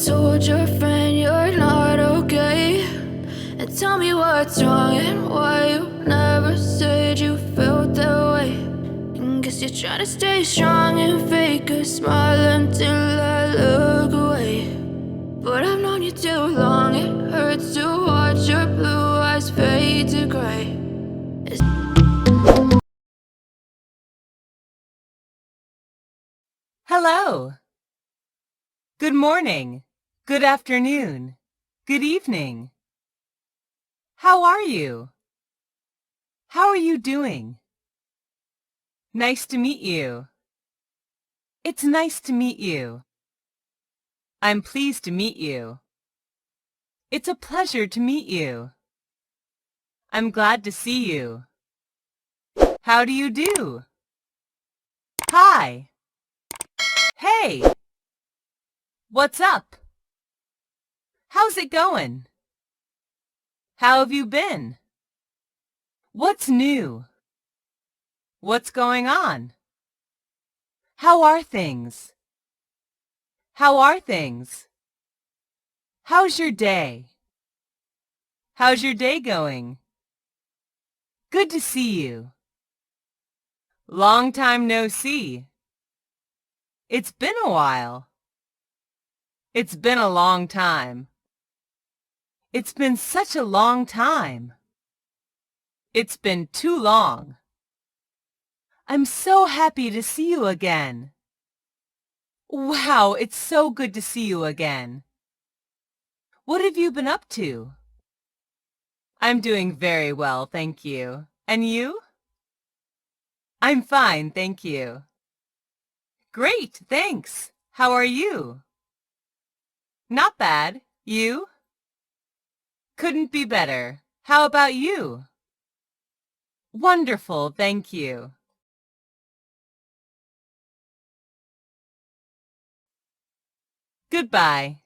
told your friend you're not okay, and tell me what's wrong and why you never said you felt that way. And guess you're trying to stay strong and fake a smile until I look away. But I've known you too long, it hurts to watch your blue eyes fade to gray. Hello. Good morning. Good afternoon. Good evening. How are you? How are you doing? Nice to meet you. It's nice to meet you. I'm pleased to meet you. It's a pleasure to meet you. I'm glad to see you. How do you do? Hi. Hey. What's up? How's it going? How have you been? What's new? What's going on? How are things? How are things? How's your day? How's your day going? Good to see you. Long time no see. It's been a while. It's been a long time. It's been such a long time. It's been too long. I'm so happy to see you again. Wow, it's so good to see you again. What have you been up to? I'm doing very well, thank you. And you? I'm fine, thank you. Great, thanks. How are you? Not bad. You? Couldn't be better. How about you? Wonderful, thank you. Goodbye.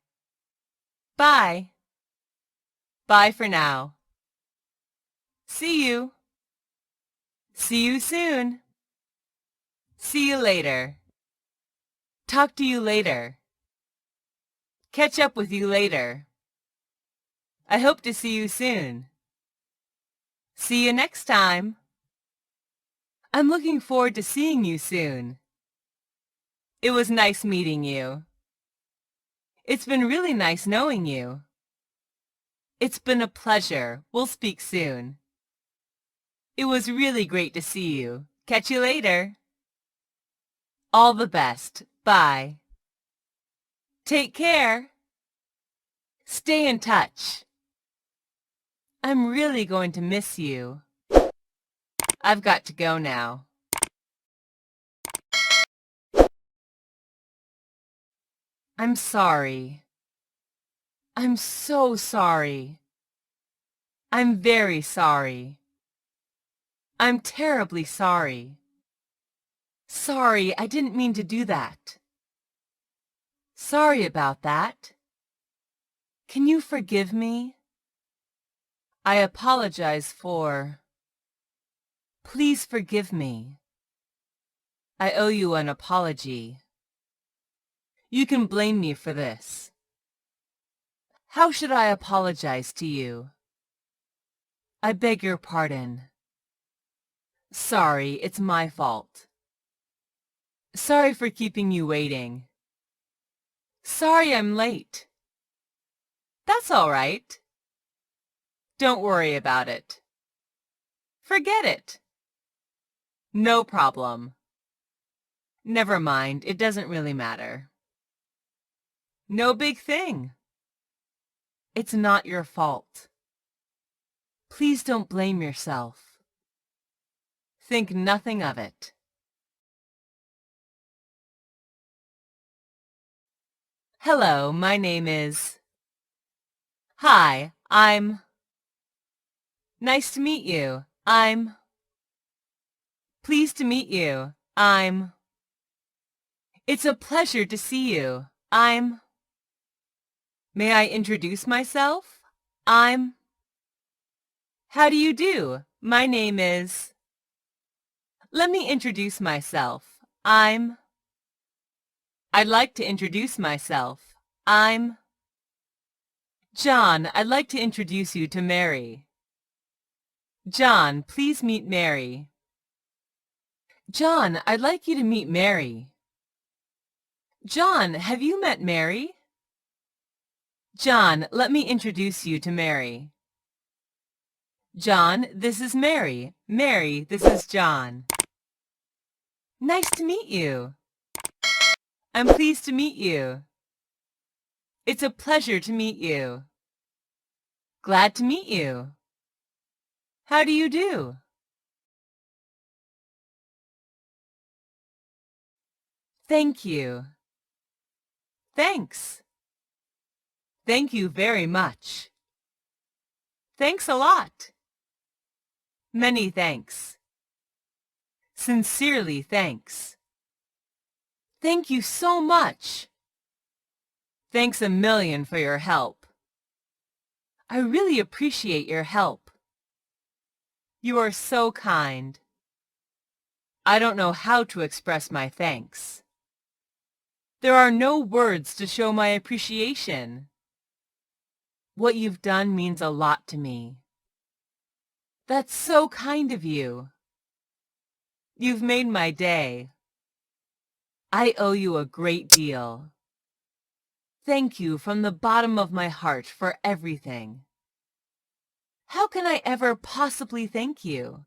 Bye. Bye for now. See you. See you soon. See you later. Talk to you later. Catch up with you later. I hope to see you soon. See you next time. I'm looking forward to seeing you soon. It was nice meeting you. It's been really nice knowing you. It's been a pleasure. We'll speak soon. It was really great to see you. Catch you later. All the best. Bye. Take care. Stay in touch. I'm really going to miss you. I've got to go now. I'm sorry. I'm so sorry. I'm very sorry. I'm terribly sorry. Sorry, I didn't mean to do that. Sorry about that. Can you forgive me? I apologize for... Please forgive me. I owe you an apology. You can blame me for this. How should I apologize to you? I beg your pardon. Sorry, it's my fault. Sorry for keeping you waiting. Sorry I'm late. That's all right. Don't worry about it. Forget it. No problem. Never mind, it doesn't really matter. No big thing. It's not your fault. Please don't blame yourself. Think nothing of it. Hello, my name is... Hi, I'm... Nice to meet you. I'm... Pleased to meet you. I'm... It's a pleasure to see you. I'm... May I introduce myself? I'm... How do you do? My name is... Let me introduce myself. I'm... I'd like to introduce myself. I'm... John, I'd like to introduce you to Mary. John, please meet Mary. John, I'd like you to meet Mary. John, have you met Mary? John, let me introduce you to Mary. John, this is Mary. Mary, this is John. Nice to meet you. I'm pleased to meet you. It's a pleasure to meet you. Glad to meet you. How do you do? Thank you. Thanks. Thank you very much. Thanks a lot. Many thanks. Sincerely thanks. Thank you so much. Thanks a million for your help. I really appreciate your help. You are so kind. I don't know how to express my thanks. There are no words to show my appreciation. What you've done means a lot to me. That's so kind of you. You've made my day. I owe you a great deal. Thank you from the bottom of my heart for everything. How can I ever possibly thank you?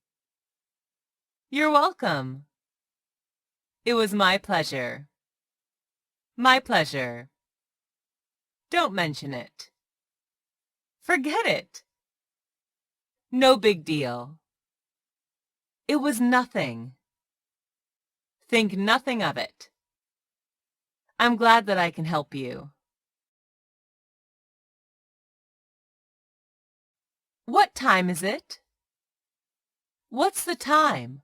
You're welcome. It was my pleasure. My pleasure. Don't mention it. Forget it. No big deal. It was nothing. Think nothing of it. I'm glad that I can help you. What time is it? What's the time?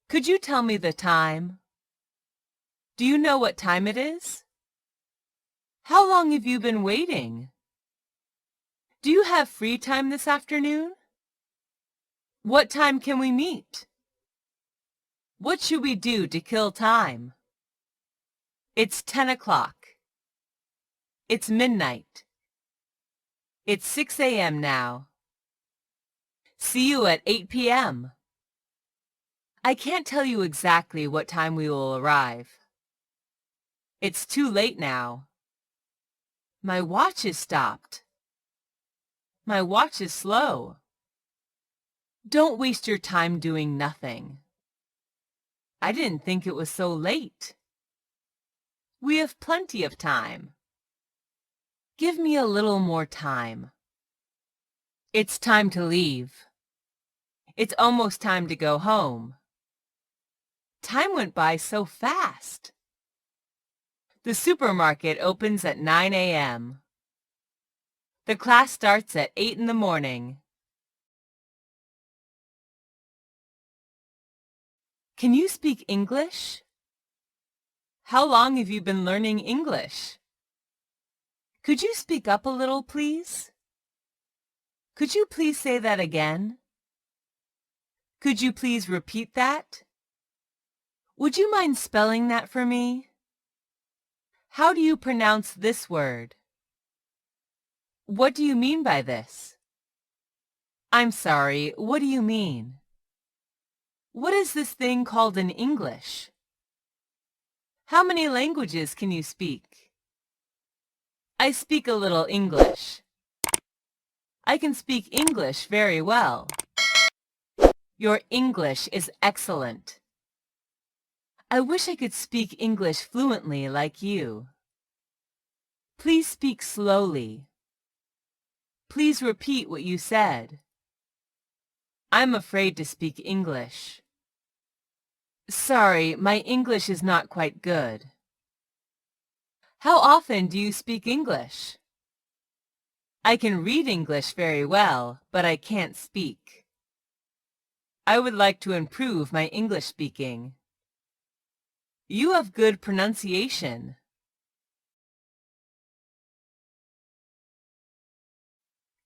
Could you tell me the time? Do you know what time it is? How long have you been waiting? Do you have free time this afternoon? What time can we meet? What should we do to kill time? It's 10 o'clock. It's midnight. It's 6 a.m. now. See you at 8 p.m. I can't tell you exactly what time we will arrive. It's too late now. My watch is stopped. My watch is slow. Don't waste your time doing nothing. I didn't think it was so late. We have plenty of time. Give me a little more time. It's time to leave. It's almost time to go home. Time went by so fast. The supermarket opens at 9 a.m. The class starts at 8 in the morning. Can you speak English? How long have you been learning English? Could you speak up a little, please? Could you please say that again? Could you please repeat that? Would you mind spelling that for me? How do you pronounce this word? What do you mean by this? I'm sorry, what do you mean? What is this thing called in English? How many languages can you speak? I speak a little English. I can speak English very well. Your English is excellent. I wish I could speak English fluently like you. Please speak slowly. Please repeat what you said. I'm afraid to speak English. Sorry, my English is not quite good. How often do you speak English? I can read English very well, but I can't speak. I would like to improve my English speaking. You have good pronunciation.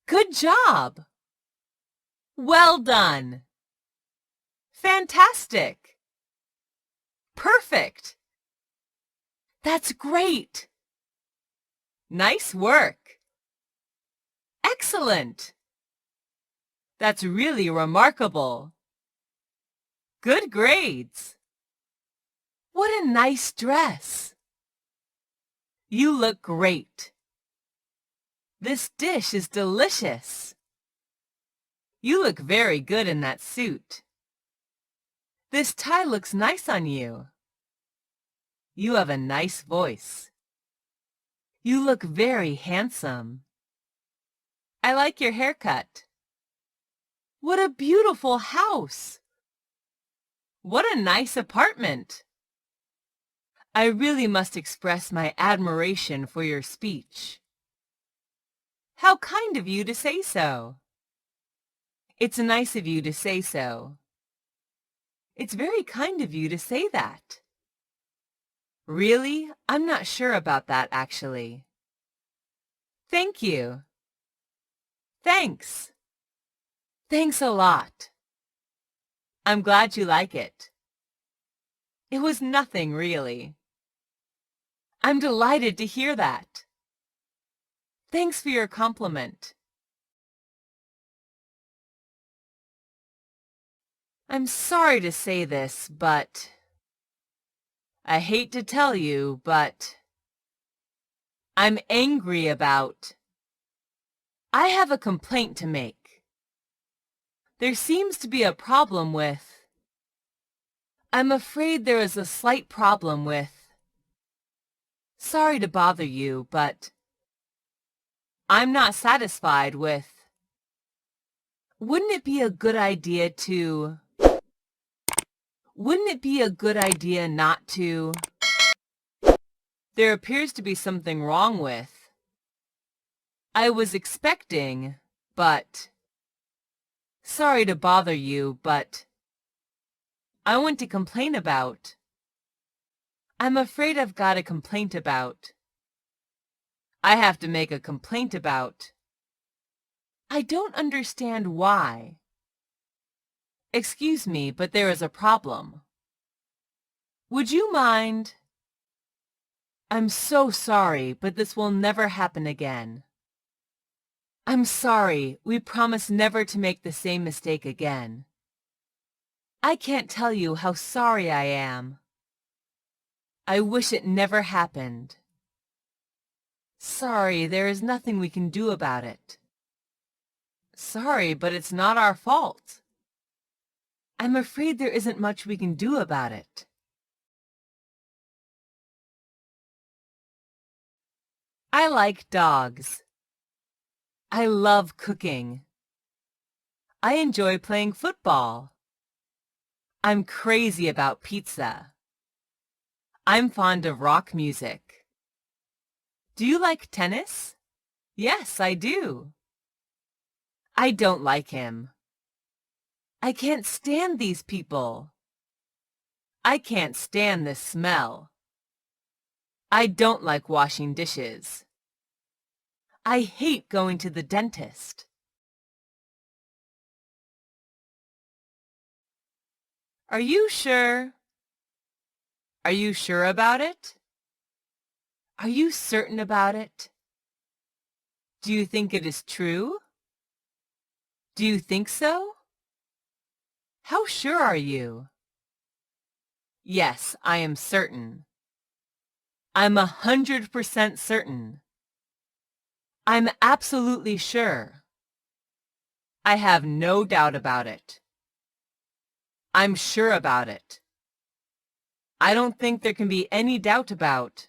Good job! Well done! Fantastic! Perfect! That's great! Nice work! Excellent! That's really remarkable. Good grades. What a nice dress. You look great. This dish is delicious. You look very good in that suit. This tie looks nice on you. You have a nice voice. You look very handsome. I like your haircut. What a beautiful house! What a nice apartment! I really must express my admiration for your speech. How kind of you to say so. It's nice of you to say so. It's very kind of you to say that. Really? I'm not sure about that, actually. Thank you. Thanks. Thanks a lot. I'm glad you like it. It was nothing, really. I'm delighted to hear that. Thanks for your compliment. I'm sorry to say this, but I hate to tell you, but I'm angry about. I have a complaint to make. There seems to be a problem with. I'm afraid there is a slight problem with. Sorry to bother you, but I'm not satisfied with. Wouldn't it be a good idea to. Wouldn't it be a good idea not to? There appears to be something wrong with. I was expecting, but. Sorry to bother you, but I want to complain about. I'm afraid I've got a complaint about. I have to make a complaint about. I don't understand why. Excuse me, but there is a problem. Would you mind? I'm so sorry, but this will never happen again. I'm sorry, we promise never to make the same mistake again. I can't tell you how sorry I am. I wish it never happened. Sorry, there is nothing we can do about it. Sorry, but it's not our fault. I'm afraid there isn't much we can do about it. I like dogs. I love cooking. I enjoy playing football. I'm crazy about pizza. I'm fond of rock music. Do you like tennis? Yes, I do. I don't like him. I can't stand these people. I can't stand this smell. I don't like washing dishes. I hate going to the dentist. Are you sure? Are you sure about it? Are you certain about it? Do you think it is true? Do you think so? How sure are you? Yes, I am certain. I'm 100% certain. I'm absolutely sure. I have no doubt about it. I'm sure about it. I don't think there can be any doubt about.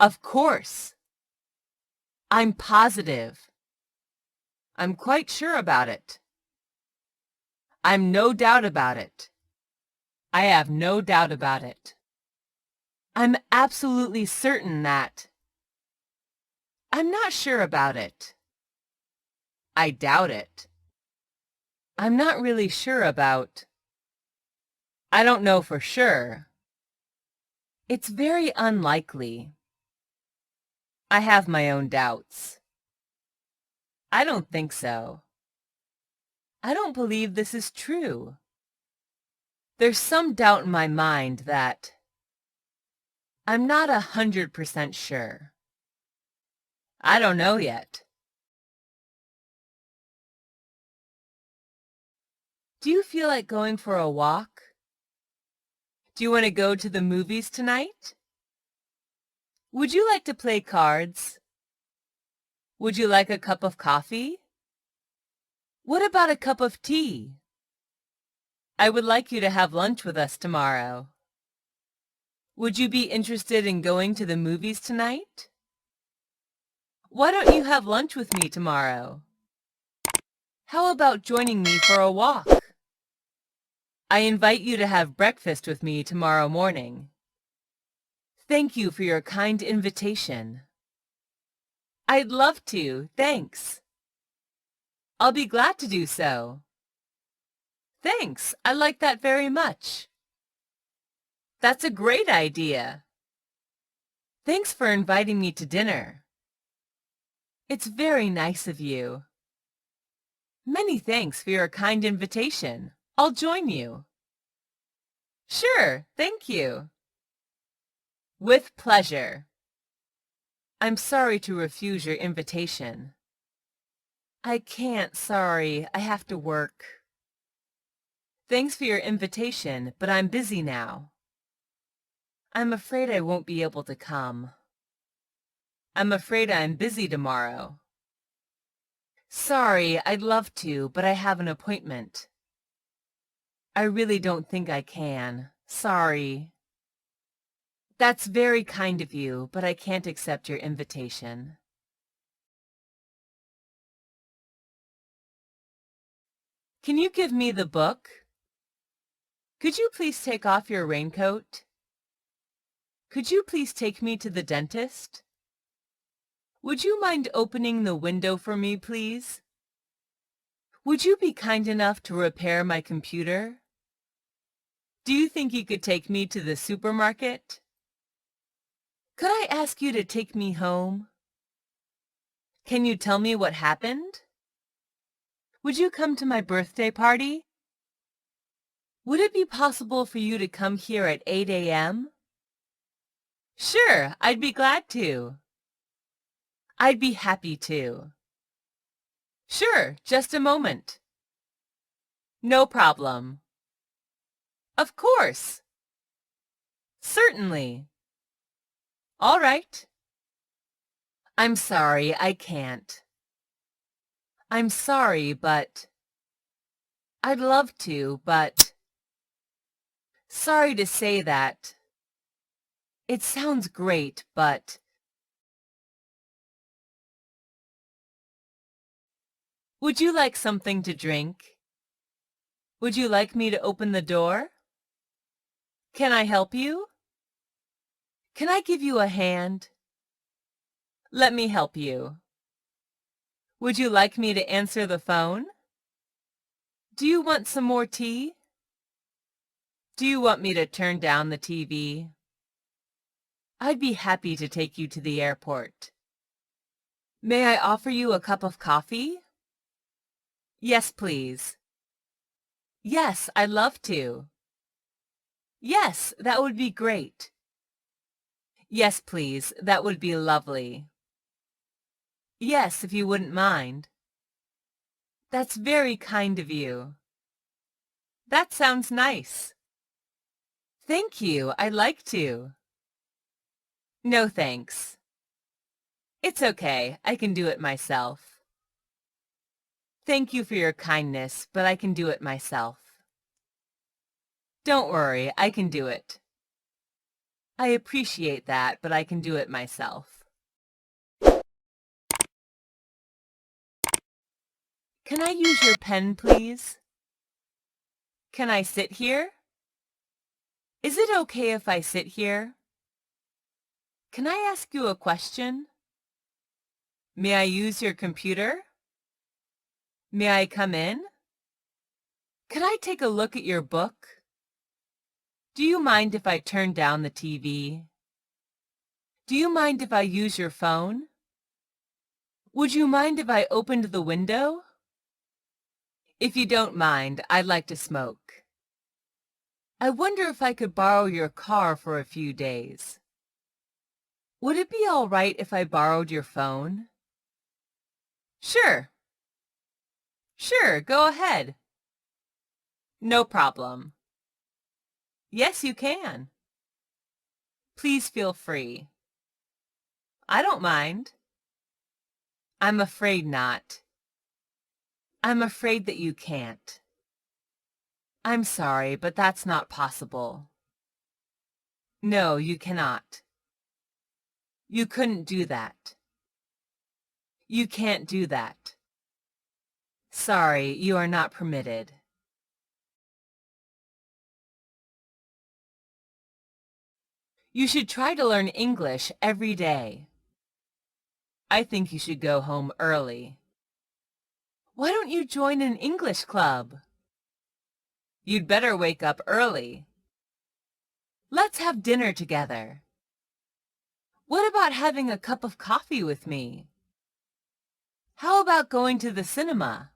Of course. I'm positive. I'm quite sure about it. I'm no doubt about it. I have no doubt about it. I'm absolutely certain that. I'm not sure about it. I doubt it. I'm not really sure about. I don't know for sure. It's very unlikely. I have my own doubts. I don't think so. I don't believe this is true. There's some doubt in my mind that. I'm not 100% sure. I don't know yet. Do you feel like going for a walk? Do you want to go to the movies tonight? Would you like to play cards? Would you like a cup of coffee? What about a cup of tea? I would like you to have lunch with us tomorrow. Would you be interested in going to the movies tonight? Why don't you have lunch with me tomorrow? How about joining me for a walk? I invite you to have breakfast with me tomorrow morning. Thank you for your kind invitation. I'd love to, thanks. I'll be glad to do so. Thanks, I like that very much. That's a great idea. Thanks for inviting me to dinner. It's very nice of you. Many thanks for your kind invitation. I'll join you. Sure, thank you. With pleasure. I'm sorry to refuse your invitation. I can't, sorry, I have to work. Thanks for your invitation, but I'm busy now. I'm afraid I won't be able to come. I'm afraid I'm busy tomorrow. Sorry, I'd love to, but I have an appointment. I really don't think I can. Sorry. That's very kind of you, but I can't accept your invitation. Can you give me the book? Could you please take off your raincoat? Could you please take me to the dentist? Would you mind opening the window for me, please? Would you be kind enough to repair my computer? Do you think you could take me to the supermarket? Could I ask you to take me home? Can you tell me what happened? Would you come to my birthday party? Would it be possible for you to come here at 8 a.m.? Sure, I'd be glad to. I'd be happy to. Sure, just a moment. No problem. Of course. Certainly. All right. I'm sorry, I can't. I'm sorry, but... I'd love to, but... Sorry to say that. It sounds great, but... Would you like something to drink? Would you like me to open the door? Can I help you? Can I give you a hand? Let me help you. Would you like me to answer the phone? Do you want some more tea? Do you want me to turn down the TV? I'd be happy to take you to the airport. May I offer you a cup of coffee? Yes, please. Yes, I'd love to. Yes, that would be great. Yes, please, that would be lovely. Yes, if you wouldn't mind. That's very kind of you. That sounds nice. Thank you, I'd like to. No, thanks. It's okay, I can do it myself. Thank you for your kindness, but I can do it myself. Don't worry, I can do it. I appreciate that, but I can do it myself. Can I use your pen, please? Can I sit here? Is it okay if I sit here? Can I ask you a question? May I use your computer? May I come in? Can I take a look at your book? Do you mind if I turn down the TV? Do you mind if I use your phone? Would you mind if I opened the window? If you don't mind, I'd like to smoke. I wonder if I could borrow your car for a few days. Would it be all right if I borrowed your phone? Sure. Sure, go ahead. No problem. Yes, you can. Please feel free. I don't mind. I'm afraid not. I'm afraid that you can't. I'm sorry, but that's not possible. No, you cannot. You couldn't do that. You can't do that. Sorry, you are not permitted. You should try to learn English every day. I think you should go home early. Why don't you join an English club? You'd better wake up early. Let's have dinner together. What about having a cup of coffee with me? How about going to the cinema?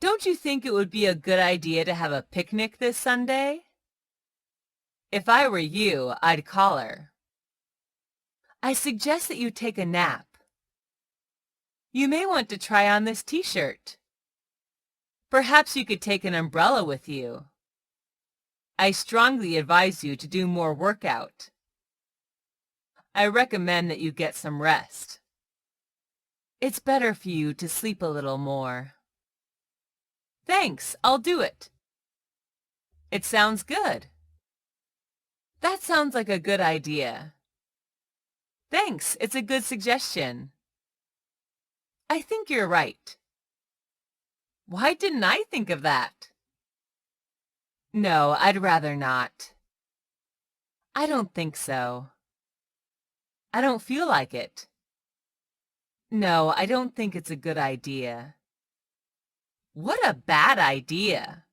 Don't you think it would be a good idea to have a picnic this Sunday? If I were you, I'd call her. I suggest that you take a nap. You may want to try on this t-shirt. Perhaps you could take an umbrella with you. I strongly advise you to do more workout. I recommend that you get some rest. It's better for you to sleep a little more. Thanks, I'll do it. It sounds good. That sounds like a good idea. Thanks, it's a good suggestion. I think you're right. Why didn't I think of that? No, I'd rather not. I don't think so. I don't feel like it. No, I don't think it's a good idea. What a bad idea.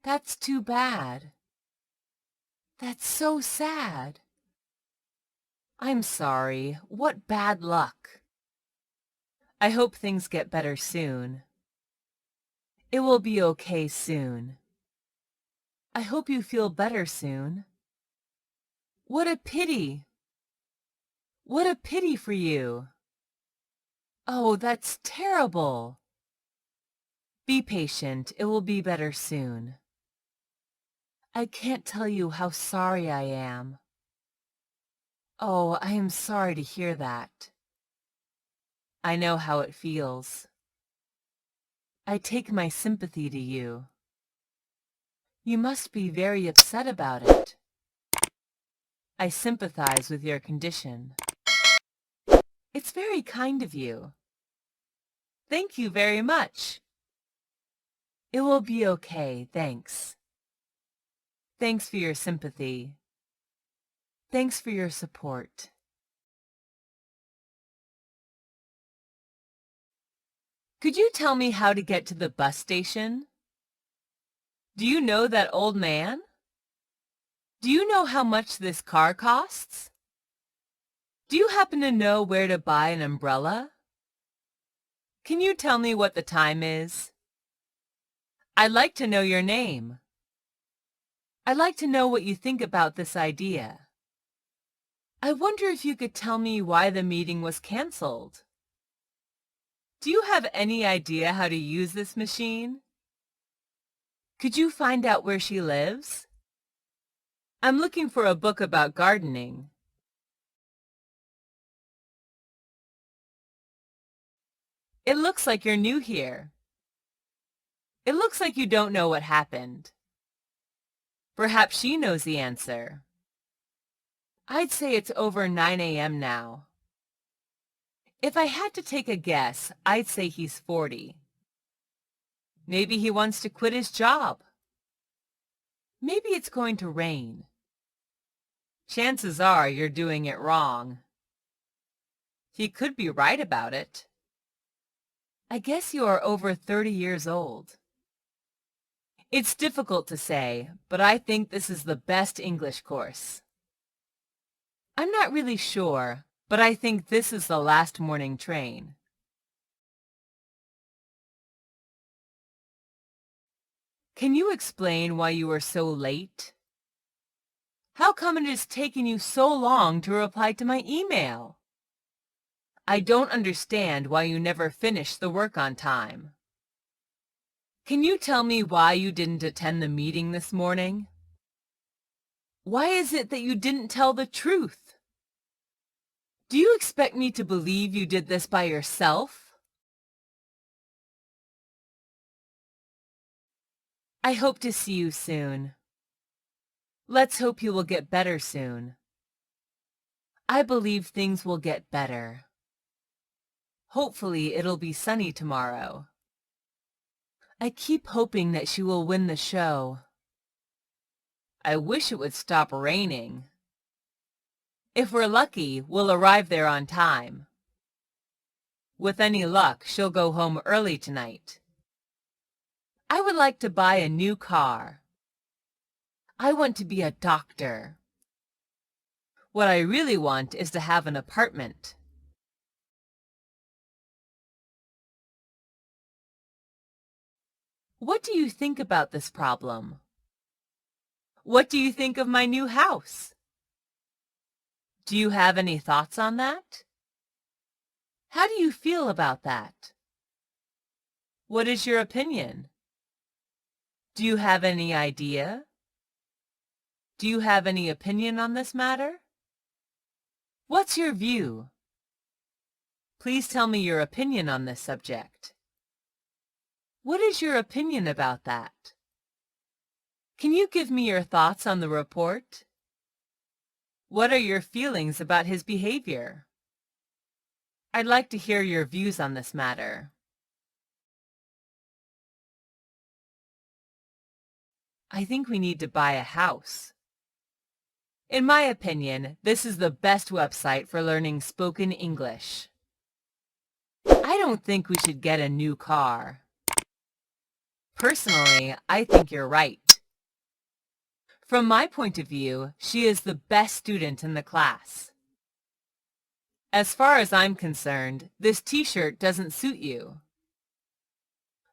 That's too bad. That's so sad. I'm sorry. What bad luck. I hope things get better soon. It will be okay soon. I hope you feel better soon. What a pity. What a pity for you. Oh, that's terrible. Be patient. It will be better soon. I can't tell you how sorry I am. Oh, I am sorry to hear that. I know how it feels. I take my sympathy to you. You must be very upset about it. I sympathize with your condition. It's very kind of you. Thank you very much. It will be okay, thanks. Thanks for your sympathy. Thanks for your support. Could you tell me how to get to the bus station? Do you know that old man? Do you know how much this car costs? Do you happen to know where to buy an umbrella? Can you tell me what the time is? I'd like to know your name. I'd like to know what you think about this idea. I wonder if you could tell me why the meeting was canceled. Do you have any idea how to use this machine? Could you find out where she lives? I'm looking for a book about gardening. It looks like you're new here. It looks like you don't know what happened. Perhaps she knows the answer. I'd say it's over 9 a.m. now. If I had to take a guess, I'd say he's 40. Maybe he wants to quit his job. Maybe it's going to rain. Chances are you're doing it wrong. He could be right about it. I guess you are over 30 years old. It's difficult to say, but I think this is the best English course. I'm not really sure, but I think this is the last morning train. Can you explain why you were so late? How come it has taken you so long to reply to my email? I don't understand why you never finished the work on time. Can you tell me why you didn't attend the meeting this morning? Why is it that you didn't tell the truth? Do you expect me to believe you did this by yourself? I hope to see you soon. Let's hope you will get better soon. I believe things will get better. Hopefully it'll be sunny tomorrow. I keep hoping that she will win the show. I wish it would stop raining. If we're lucky, we'll arrive there on time. With any luck, she'll go home early tonight. I would like to buy a new car. I want to be a doctor. What I really want is to have an apartment. What do you think about this problem? What do you think of my new house? Do you have any thoughts on that? How do you feel about that? What is your opinion? Do you have any idea? Do you have any opinion on this matter? What's your view? Please tell me your opinion on this subject. What is your opinion about that? Can you give me your thoughts on the report? What are your feelings about his behavior? I'd like to hear your views on this matter. I think we need to buy a house. In my opinion, this is the best website for learning spoken English. I don't think we should get a new car. Personally, I think you're right. From my point of view, she is the best student in the class. As far as I'm concerned, this t-shirt doesn't suit you.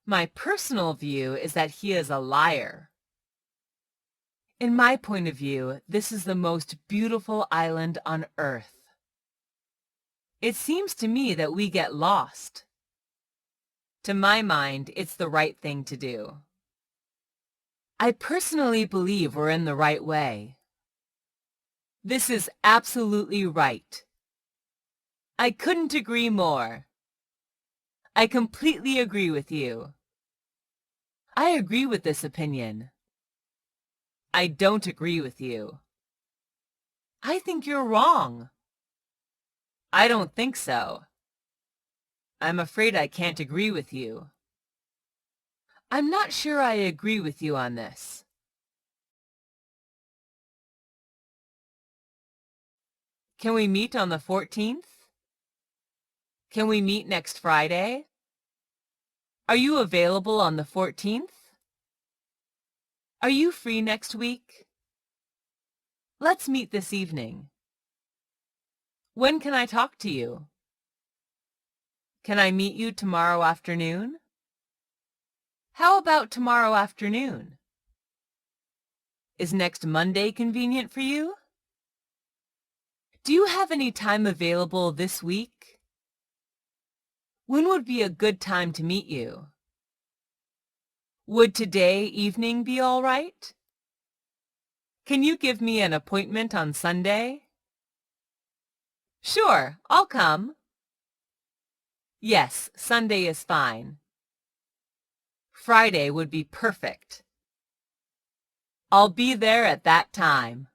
My personal view is that he is a liar. In my point of view, this is the most beautiful island on earth. It seems to me that we get lost. To my mind, it's the right thing to do. I personally believe we're in the right way. This is absolutely right. I couldn't agree more. I completely agree with you. I agree with this opinion. I don't agree with you. I think you're wrong. I don't think so. I'm afraid I can't agree with you. I'm not sure I agree with you on this. Can we meet on the 14th? Can we meet next Friday? Are you available on the 14th? Are you free next week? Let's meet this evening. When can I talk to you? Can I meet you tomorrow afternoon? How about tomorrow afternoon? Is next Monday convenient for you? Do you have any time available this week? When would be a good time to meet you? Would today evening be all right? Can you give me an appointment on Sunday? Sure, I'll come. Yes, Sunday is fine. Friday would be perfect. I'll be there at that time.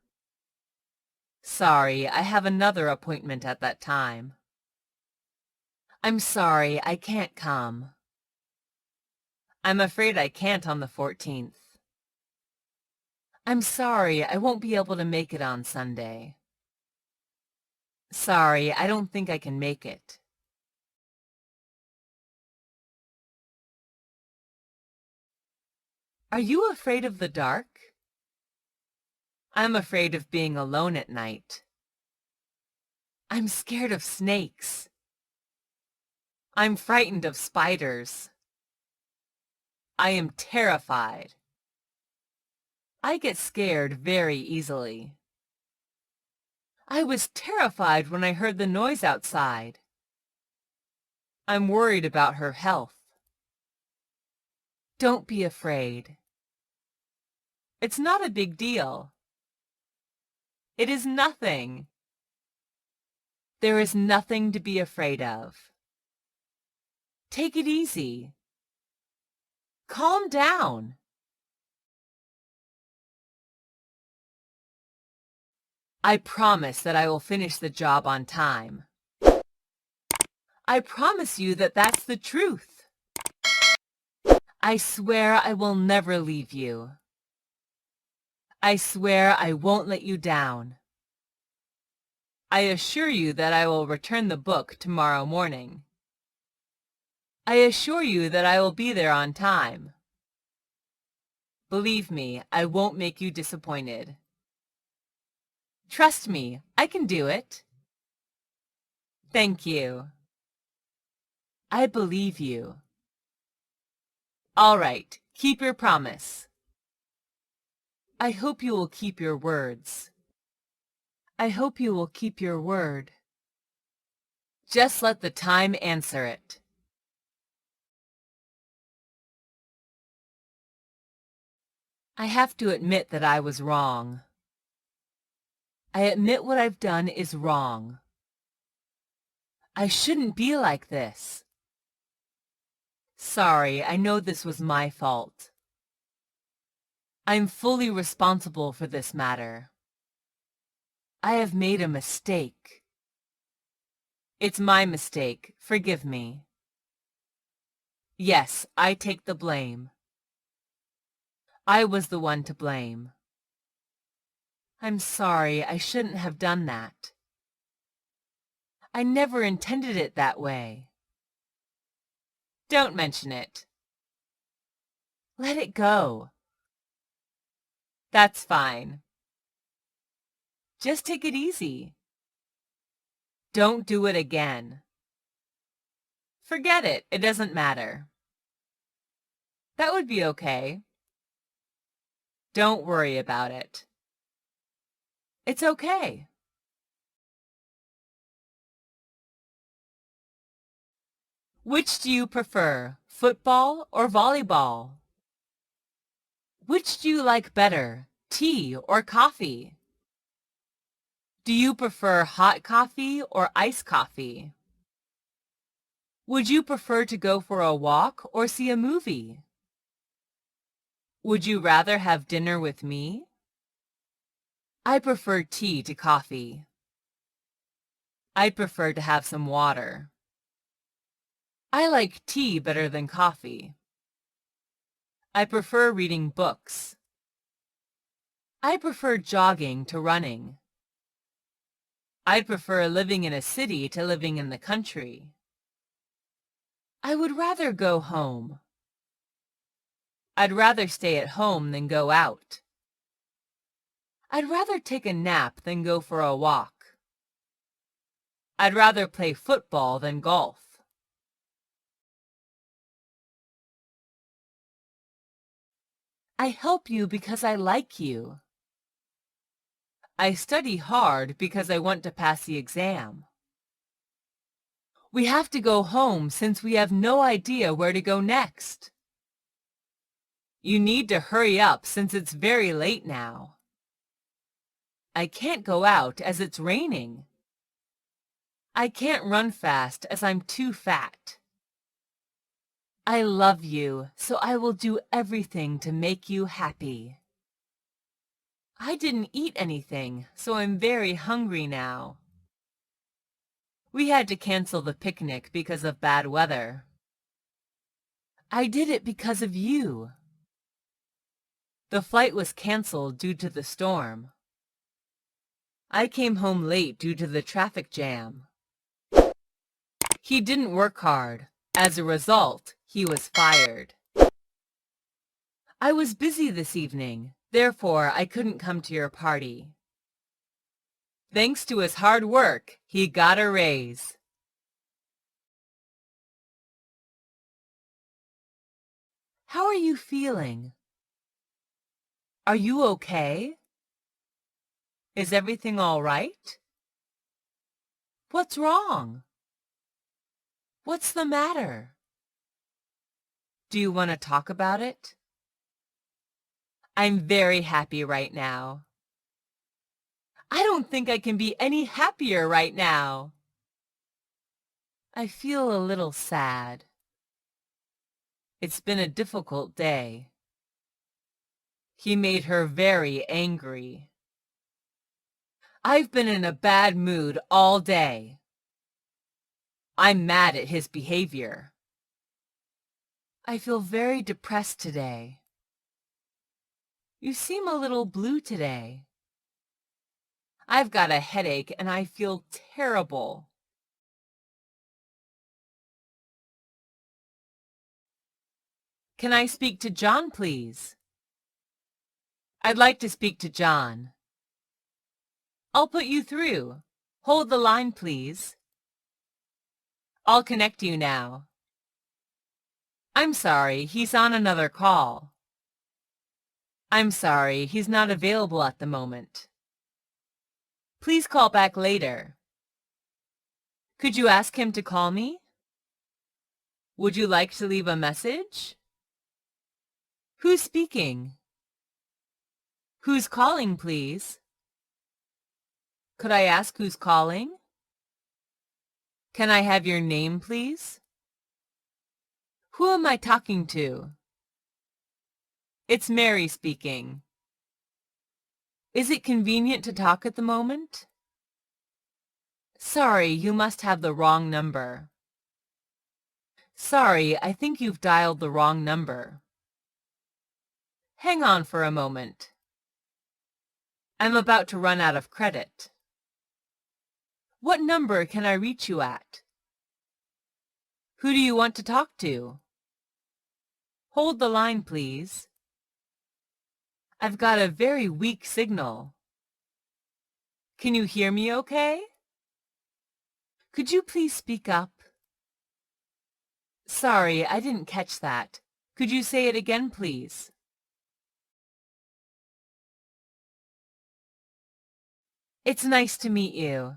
Sorry, I have another appointment at that time. I'm sorry, I can't come. I'm afraid I can't on the 14th. I'm sorry, I won't be able to make it on Sunday. Sorry, I don't think I can make it. Are you afraid of the dark? I'm afraid of being alone at night. I'm scared of snakes. I'm frightened of spiders. I am terrified. I get scared very easily. I was terrified when I heard the noise outside. I'm worried about her health. Don't be afraid. It's not a big deal. It is nothing. There is nothing to be afraid of. Take it easy. Calm down. I promise that I will finish the job on time. I promise you that that's the truth. I swear I will never leave you. I swear I won't let you down. I assure you that I will return the book tomorrow morning. I assure you that I will be there on time. Believe me, I won't make you disappointed. Trust me, I can do it. Thank you. I believe you. All right, keep your promise. I hope you will keep your words. I hope you will keep your word. Just let the time answer it. I have to admit that I was wrong. I admit what I've done is wrong. I shouldn't be like this. Sorry, I know this was my fault. I'm fully responsible for this matter. I have made a mistake. It's my mistake. Forgive me. Yes, I take the blame. I was the one to blame. I'm sorry, I shouldn't have done that. I never intended it that way. Don't mention it. Let it go. That's fine. Just take it easy. Don't do it again. Forget it, it doesn't matter. That would be okay. Don't worry about it. It's okay. Which do you prefer, football or volleyball? Which do you like better, tea or coffee? Do you prefer hot coffee or iced coffee? Would you prefer to go for a walk or see a movie? Would you rather have dinner with me? I prefer tea to coffee. I prefer to have some water. I like tea better than coffee. I prefer reading books. I prefer jogging to running. I prefer living in a city to living in the country. I would rather go home. I'd rather stay at home than go out. I'd rather take a nap than go for a walk. I'd rather play football than golf. I help you because I like you. I study hard because I want to pass the exam. We have to go home since we have no idea where to go next. You need to hurry up since it's very late now. I can't go out as it's raining. I can't run fast as I'm too fat. I love you, so I will do everything to make you happy. I didn't eat anything, so I'm very hungry now. We had to cancel the picnic because of bad weather. I did it because of you. The flight was canceled due to the storm. I came home late due to the traffic jam. He didn't work hard. As a result, he was fired. I was busy this evening, therefore I couldn't come to your party. Thanks to his hard work, he got a raise. How are you feeling? Are you okay? Is everything all right? What's wrong? What's the matter? Do you want to talk about it? I'm very happy right now. I don't think I can be any happier right now. I feel a little sad. It's been a difficult day. He made her very angry. I've been in a bad mood all day. I'm mad at his behavior. I feel very depressed today. You seem a little blue today. I've got a headache and I feel terrible. Can I speak to John, please? I'd like to speak to John. I'll put you through. Hold the line, please. I'll connect you now. I'm sorry, he's on another call. I'm sorry, he's not available at the moment. Please call back later. Could you ask him to call me? Would you like to leave a message? Who's speaking? Who's calling, please? Could I ask who's calling? Can I have your name, please? Who am I talking to? It's Mary speaking. Is it convenient to talk at the moment? Sorry, you must have the wrong number. Sorry, I think you've dialed the wrong number. Hang on for a moment. I'm about to run out of credit. What number can I reach you at? Who do you want to talk to? Hold the line, please. I've got a very weak signal. Can you hear me okay? Could you please speak up? Sorry, I didn't catch that. Could you say it again, please? It's nice to meet you.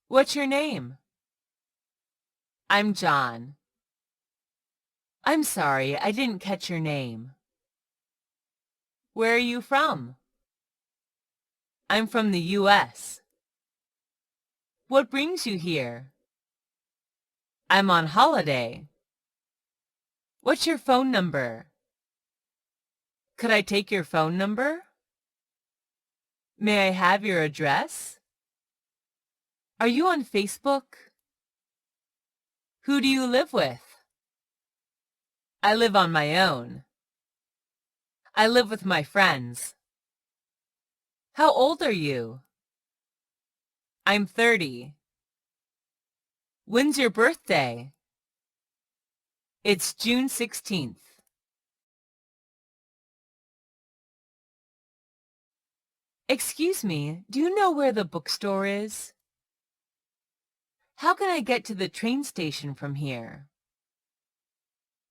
What's your name? I'm John. I'm sorry, I didn't catch your name. Where are you from? I'm from the U.S. What brings you here? I'm on holiday. What's your phone number? Could I take your phone number? May I have your address? Are you on Facebook? Who do you live with? I live on my own. I live with my friends. How old are you? I'm 30. When's your birthday? It's June 16th. Excuse me, do you know where the bookstore is? How can I get to the train station from here?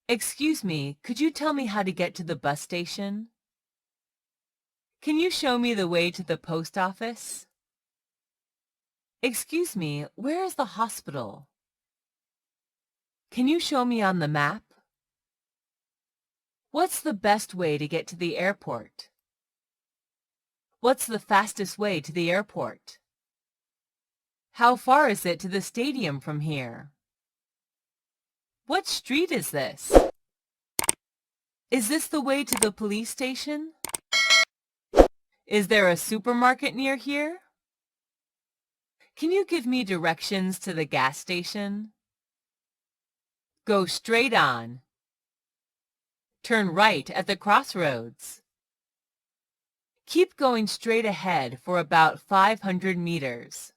Excuse me, could you tell me how to get to the bus station? Can you show me the way to the post office? Excuse me, where is the hospital? Can you show me on the map? What's the best way to get to the airport? What's the fastest way to the airport? How far is it to the stadium from here? What street is this? Is this the way to the police station? Is there a supermarket near here? Can you give me directions to the gas station? Go straight on. Turn right at the crossroads. Keep going straight ahead for about 500 meters.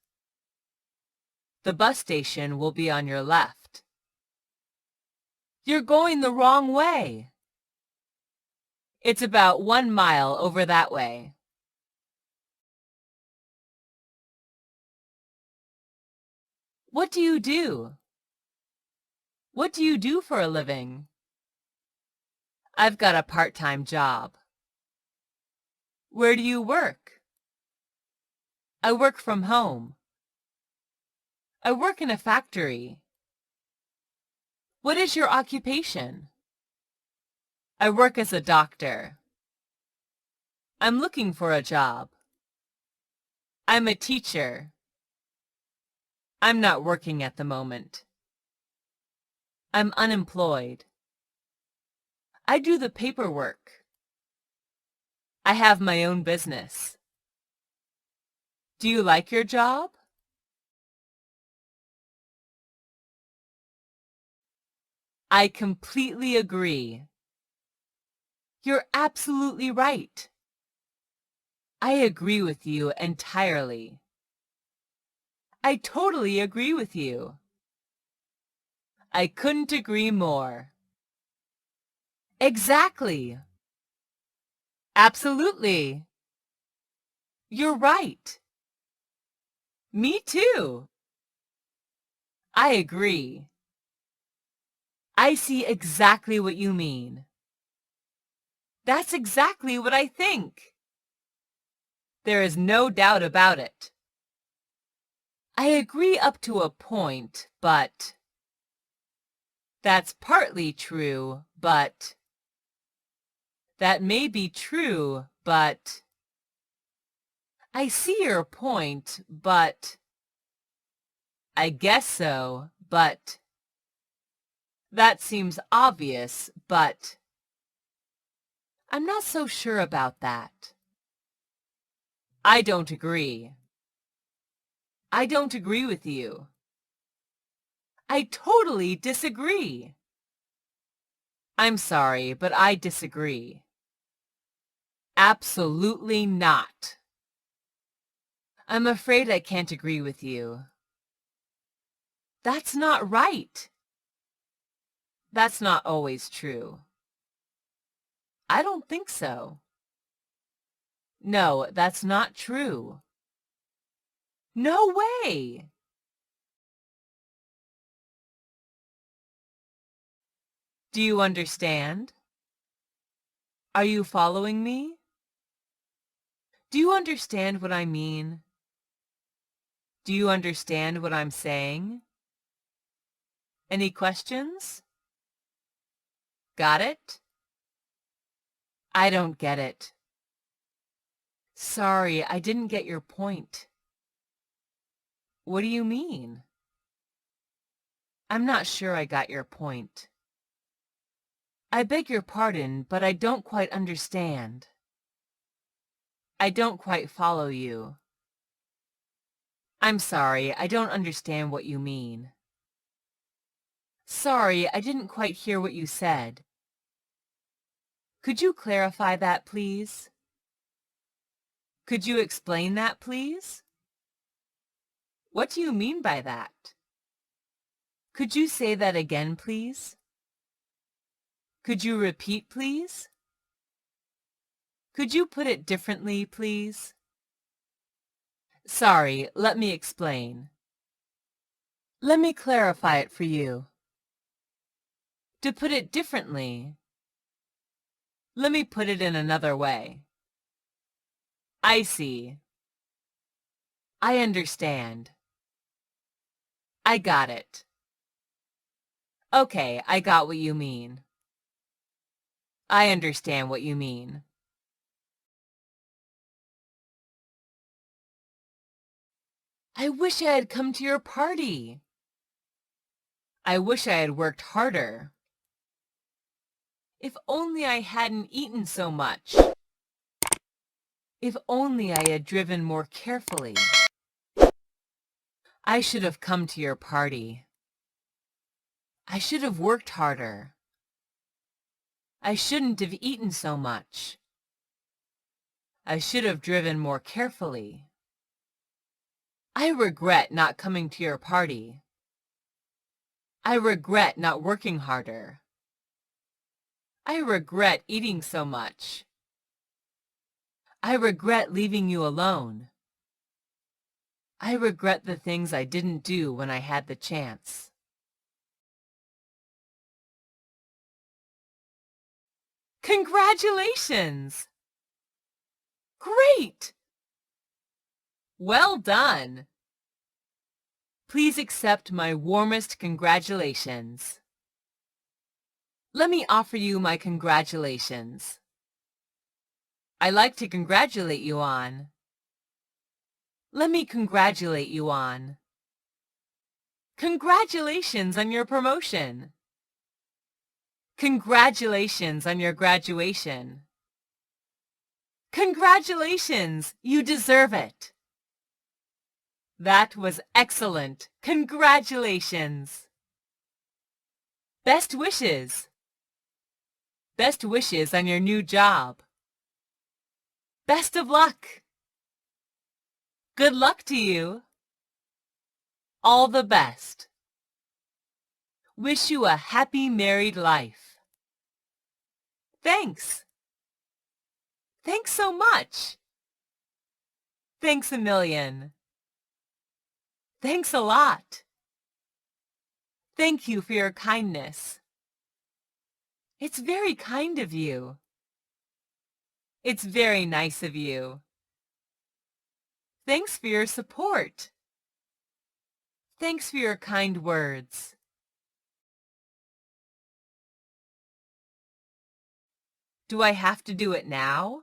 The bus station will be on your left. You're going the wrong way. It's about 1 mile over that way. What do you do? What do you do for a living? I've got a part-time job. Where do you work? I work from home. I work in a factory. What is your occupation? I work as a doctor. I'm looking for a job. I'm a teacher. I'm not working at the moment. I'm unemployed. I do the paperwork. I have my own business. Do you like your job? I completely agree. You're absolutely right. I agree with you entirely. I totally agree with you. I couldn't agree more. Exactly. Absolutely. You're right. Me too. I agree. I see exactly what you mean. That's exactly what I think. There is no doubt about it. I agree up to a point, but that's partly true, but that may be true, but I see your point, but I guess so, but that seems obvious, but I'm not so sure about that. I don't agree. I don't agree with you. I totally disagree. I'm sorry, but I disagree. Absolutely not. I'm afraid I can't agree with you. That's not right. That's not always true. I don't think so. No, that's not true. No way! Do you understand? Are you following me? Do you understand what I mean? Do you understand what I'm saying? Any questions? Got it? I don't get it. Sorry, I didn't get your point. What do you mean? I'm not sure I got your point. I beg your pardon, but I don't quite understand. I don't quite follow you. I'm sorry, I don't understand what you mean. Sorry, I didn't quite hear what you said. Could you clarify that, please? Could you explain that, please? What do you mean by that? Could you say that again, please? Could you repeat, please? Could you put it differently, please? Sorry, let me explain. Let me clarify it for you. To put it differently, let me put it in another way. I see. I understand. I got it. Okay, I got what you mean. I understand what you mean. I wish I had come to your party. I wish I had worked harder. If only I hadn't eaten so much. If only I had driven more carefully. I should have come to your party. I should have worked harder. I shouldn't have eaten so much. I should have driven more carefully. I regret not coming to your party. I regret not working harder. I regret eating so much. I regret leaving you alone. I regret the things I didn't do when I had the chance. Congratulations! Great! Well done! Please accept my warmest congratulations. Let me offer you my congratulations. I'd like to congratulate you on. Let me congratulate you on. Congratulations on your promotion. Congratulations on your graduation. Congratulations, you deserve it. That was excellent. Congratulations. Best wishes. Best wishes on your new job. Best of luck. Good luck to you. All the best. Wish you a happy married life. Thanks. Thanks so much. Thanks a million. Thanks a lot. Thank you for your kindness. It's very kind of you. It's very nice of you. Thanks for your support. Thanks for your kind words. Do I have to do it now?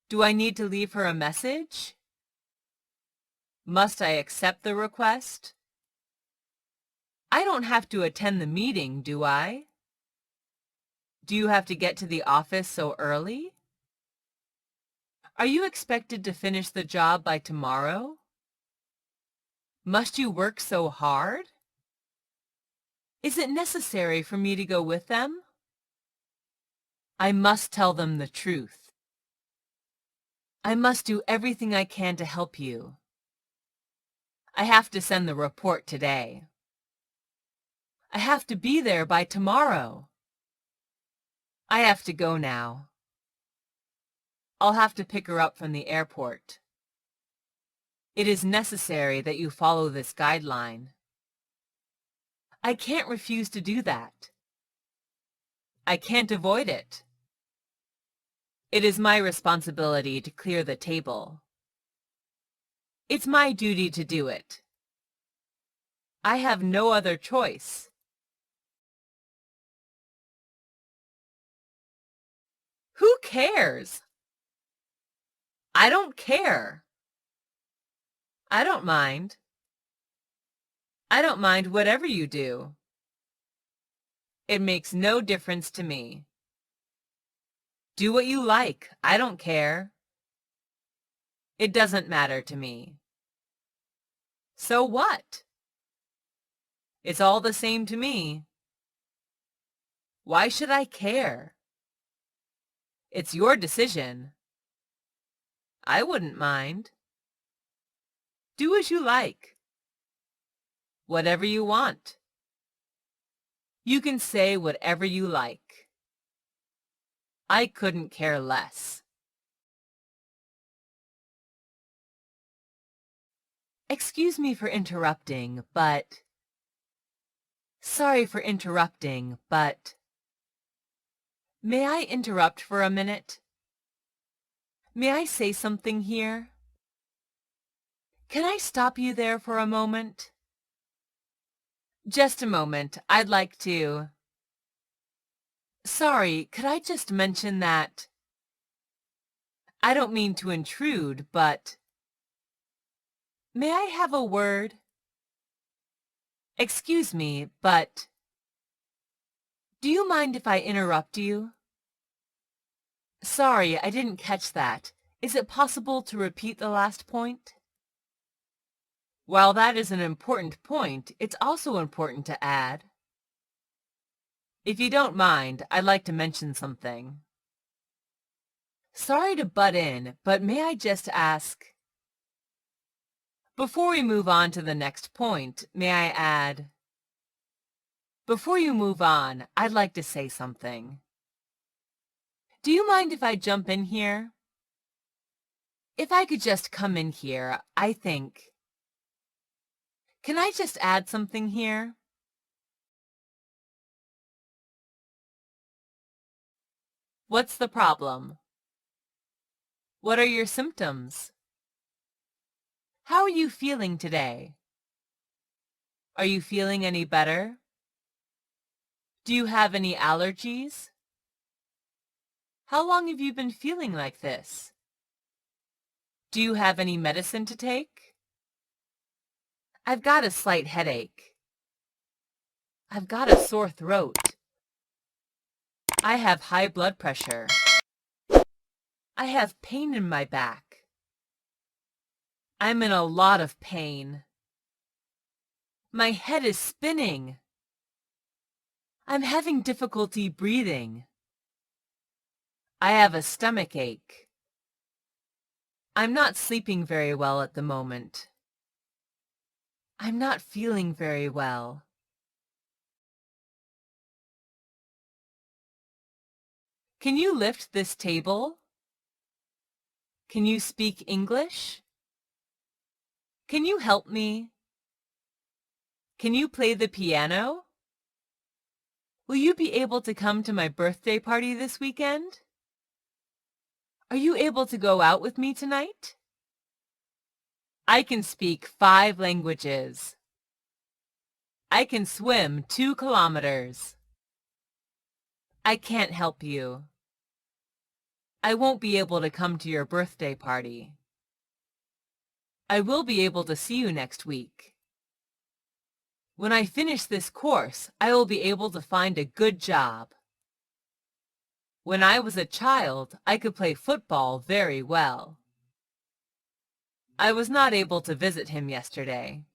Do I need to leave her a message? Must I accept the request? I don't have to attend the meeting, do I? Do you have to get to the office so early? Are you expected to finish the job by tomorrow? Must you work so hard? Is it necessary for me to go with them? I must tell them the truth. I must do everything I can to help you. I have to send the report today. I have to be there by tomorrow. I have to go now. I'll have to pick her up from the airport. It is necessary that you follow this guideline. I can't refuse to do that. I can't avoid it. It is my responsibility to clear the table. It's my duty to do it. I have no other choice. Who cares? I don't care. I don't mind. I don't mind whatever you do. It makes no difference to me. Do what you like. I don't care. It doesn't matter to me. So what? It's all the same to me. Why should I care? It's your decision. I wouldn't mind. Do as you like. Whatever you want. You can say whatever you like. I couldn't care less. Excuse me for interrupting, but... Sorry for interrupting, but... May I interrupt for a minute? May I say something here? Can I stop you there for a moment? Just a moment. I'd like to... Sorry, could I just mention that... I don't mean to intrude, but... May I have a word? Excuse me, but... Do you mind if I interrupt you? Sorry, I didn't catch that. Is it possible to repeat the last point? While that is an important point, it's also important to add. If you don't mind, I'd like to mention something. Sorry to butt in, but may I just ask... Before we move on to the next point, may I add... Before you move on, I'd like to say something. Do you mind if I jump in here? If I could just come in here, I think... Can I just add something here? What's the problem? What are your symptoms? How are you feeling today? Are you feeling any better? Do you have any allergies? How long have you been feeling like this? Do you have any medicine to take? I've got a slight headache. I've got a sore throat. I have high blood pressure. I have pain in my back. I'm in a lot of pain. My head is spinning. I'm having difficulty breathing. I have a stomach ache. I'm not sleeping very well at the moment. I'm not feeling very well. Can you lift this table? Can you speak English? Can you help me? Can you play the piano? Will you be able to come to my birthday party this weekend? Are you able to go out with me tonight? I can speak 5 languages. I can swim 2 kilometers. I can't help you. I won't be able to come to your birthday party. I will be able to see you next week. When I finish this course, I will be able to find a good job. When I was a child, I could play football very well. I was not able to visit him yesterday.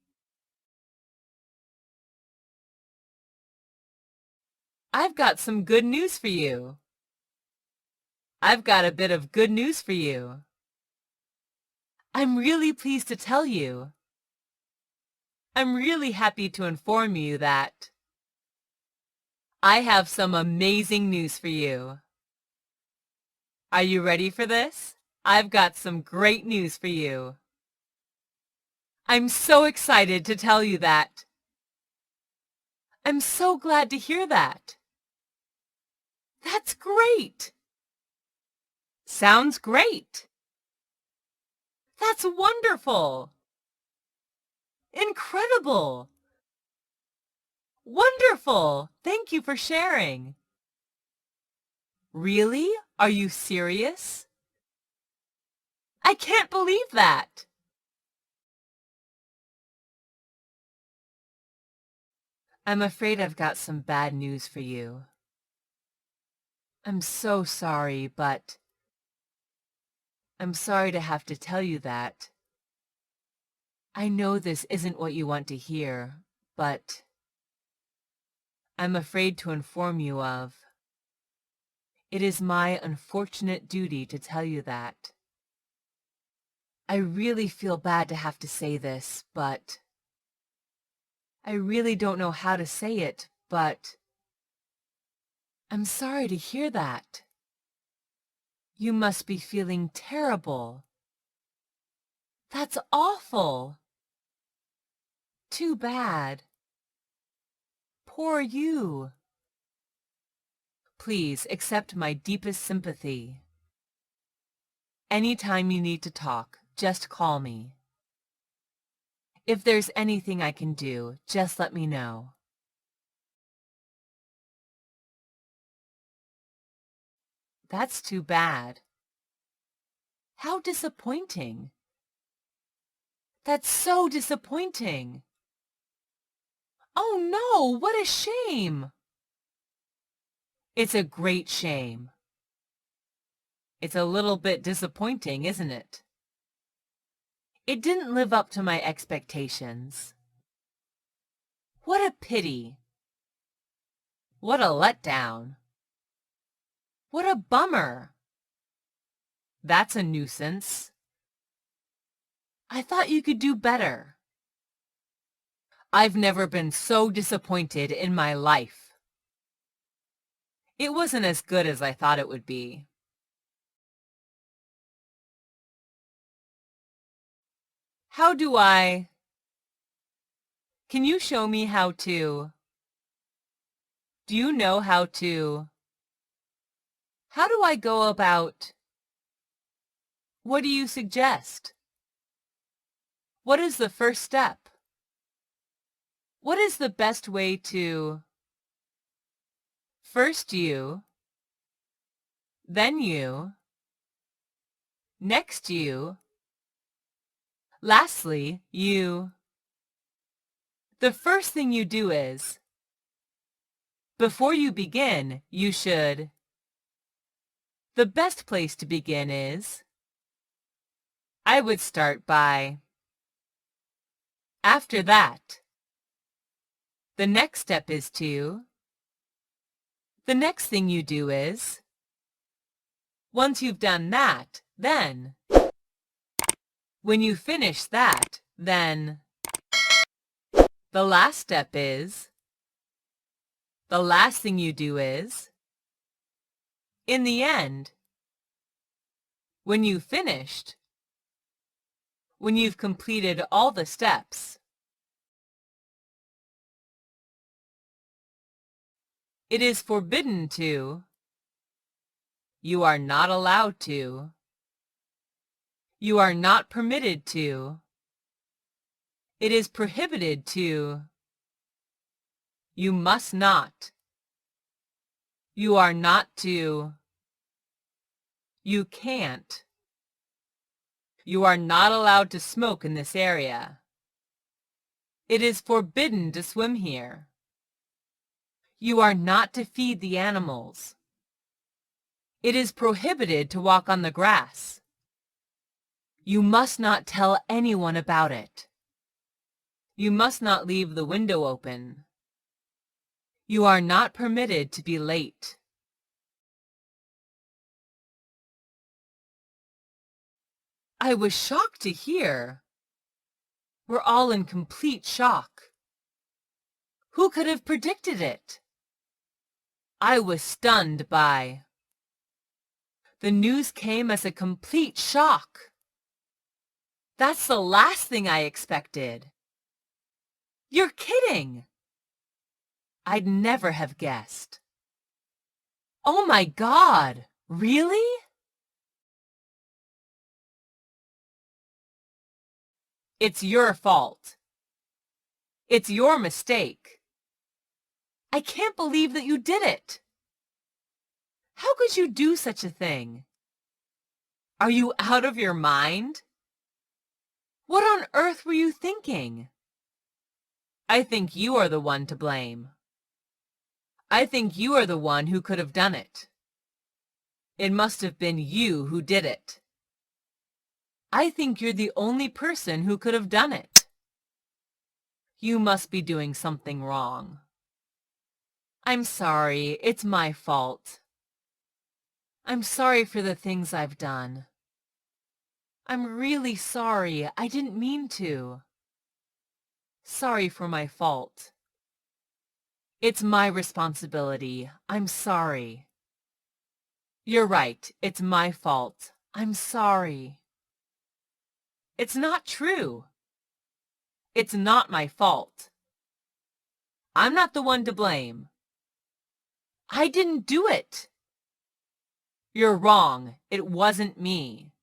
I've got some good news for you. I've got a bit of good news for you. I'm really pleased to tell you. I'm really happy to inform you that I have some amazing news for you. Are you ready for this? I've got some great news for you. I'm so excited to tell you that. I'm so glad to hear that. That's great. Sounds great. That's wonderful. Incredible. Wonderful. Thank you for sharing. Really? Are you serious? I can't believe that. I'm afraid I've got some bad news for you. I'm so sorry, but I'm sorry to have to tell you that. I know this isn't what you want to hear, but I'm afraid to inform you of. It is my unfortunate duty to tell you that. I really feel bad to have to say this, but I really don't know how to say it, but I'm sorry to hear that. You must be feeling terrible. That's awful. Too bad. Poor you. Please accept my deepest sympathy. Anytime you need to talk, just call me. If there's anything I can do, just let me know. That's too bad. How disappointing. That's so disappointing. Oh no, what a shame. It's a great shame. It's a little bit disappointing, isn't it? It didn't live up to my expectations. What a pity. What a letdown. What a bummer. That's a nuisance. I thought you could do better. I've never been so disappointed in my life. It wasn't as good as I thought it would be. How do I... Can you show me how to... Do you know how to... How do I go about... What do you suggest? What is the first step? What is the best way to... First you, then you, next you, lastly you. The first thing you do is, before you begin, you should. The best place to begin is, I would start by. After that, the next step is to. The next thing you do is. Once you've done that, then. When you finish that, then. The last step is. The last thing you do is. In the end. When you've finished. When you've completed all the steps. It is forbidden to. You are not allowed to. You are not permitted to. It is prohibited to. You must not. You are not to. You can't. You are not allowed to smoke in this area. It is forbidden to swim here. You are not to feed the animals. It is prohibited to walk on the grass. You must not tell anyone about it. You must not leave the window open. You are not permitted to be late. I was shocked to hear. We're all in complete shock. Who could have predicted it? I was stunned by. The news came as a complete shock. That's the last thing I expected. You're kidding! I'd never have guessed. Oh my God! Really? It's your fault. It's your mistake. I can't believe that you did it. How could you do such a thing? Are you out of your mind? What on earth were you thinking? I think you are the one to blame. I think you are the one who could have done it. It must have been you who did it. I think you're the only person who could have done it. You must be doing something wrong. I'm sorry, it's my fault. I'm sorry for the things I've done. I'm really sorry, I didn't mean to. Sorry for my fault. It's my responsibility. I'm sorry. You're right, it's my fault. I'm sorry. It's not true. It's not my fault. I'm not the one to blame. I didn't do it. You're wrong. It wasn't me.